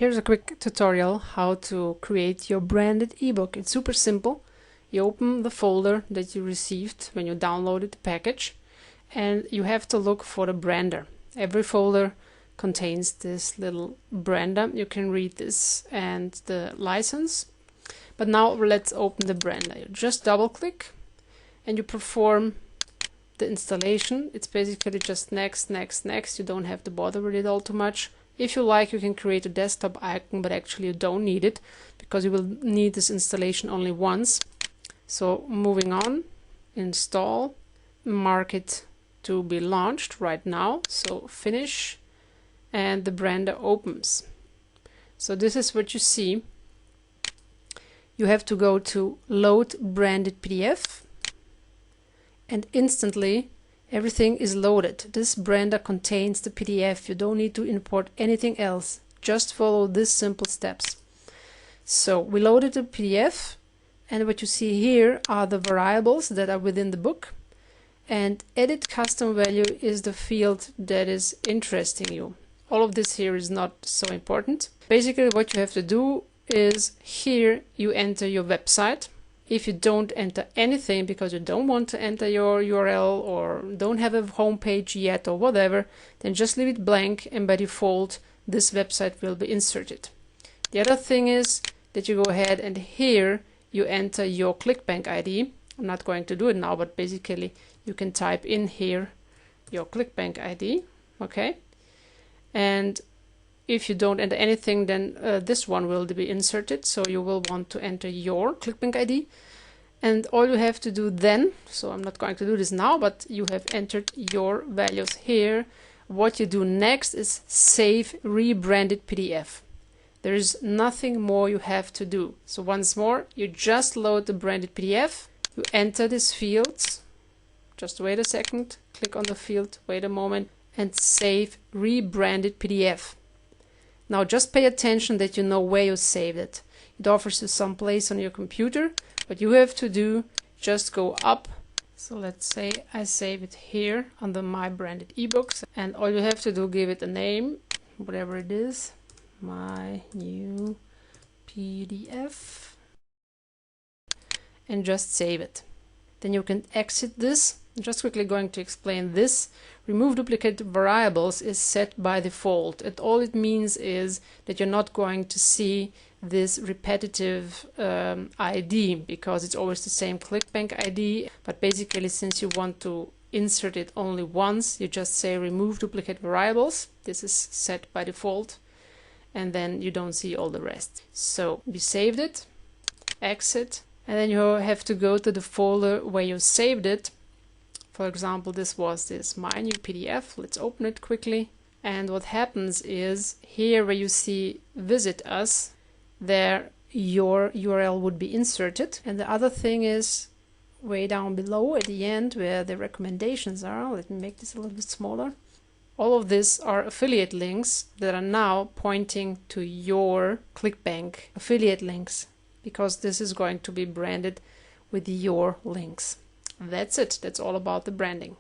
Here's a quick tutorial how to create your branded ebook. It's super simple. You open the folder that you received when you downloaded the package, and you have to look for the brander. Every folder contains this little brander. You can read this and the license. But now let's open the brander. You just double click and you perform the installation. It's basically just next, next, next. You don't have to bother with it all too much. If you like, you can create a desktop icon, but actually you don't need it because you will need this installation only once. So moving on, install, mark it to be launched right now. So finish, and the brander opens. So this is what you see. You have to go to load branded PDF, and instantly everything is loaded. This brander contains the PDF. You don't need to import anything else. Just follow these simple steps. So we loaded the PDF, and what you see here are the variables that are within the book. And edit custom value is the field that is interesting you. All of this here is not so important. Basically what you have to do is here you enter your website. If you don't enter anything because you don't want to enter your URL or don't have a home page yet or whatever, then just leave it blank, and by default this website will be inserted. The other thing is that you go ahead and here you enter your ClickBank ID. I'm not going to do it now, but basically you can type in here your ClickBank ID, okay? And if you don't enter anything, then this one will be inserted, so you will want to enter your ClickBank ID. And all you have to do then, so I'm not going to do this now, but you have entered your values here. What you do next is save rebranded PDF. There is nothing more you have to do. So once more, you just load the branded PDF, you enter these fields, just wait a second, click on the field, wait a moment, and save rebranded PDF. Now just pay attention that you know where you saved it. It offers you some place on your computer. What you have to do, just go up. So let's say I save it here under my branded ebooks, and all you have to do, give it a name, whatever it is, my new PDF, and just save it. Then you can exit this. I'm just quickly going to explain this. Remove duplicate variables is set by default, and all it means is that you're not going to see this repetitive ID because it's always the same ClickBank ID. But basically, since you want to insert it only once, you just say remove duplicate variables. This is set by default, and then you don't see all the rest. So you saved it, exit, and then you have to go to the folder where you saved it. For example, this was my new PDF. Let's open it quickly. And what happens is here where you see visit us, there your URL would be inserted. And the other thing is way down below at the end where the recommendations are. Let me make this a little bit smaller. All of these are affiliate links that are now pointing to your ClickBank affiliate links, because this is going to be branded with your links. That's it. That's all about the branding.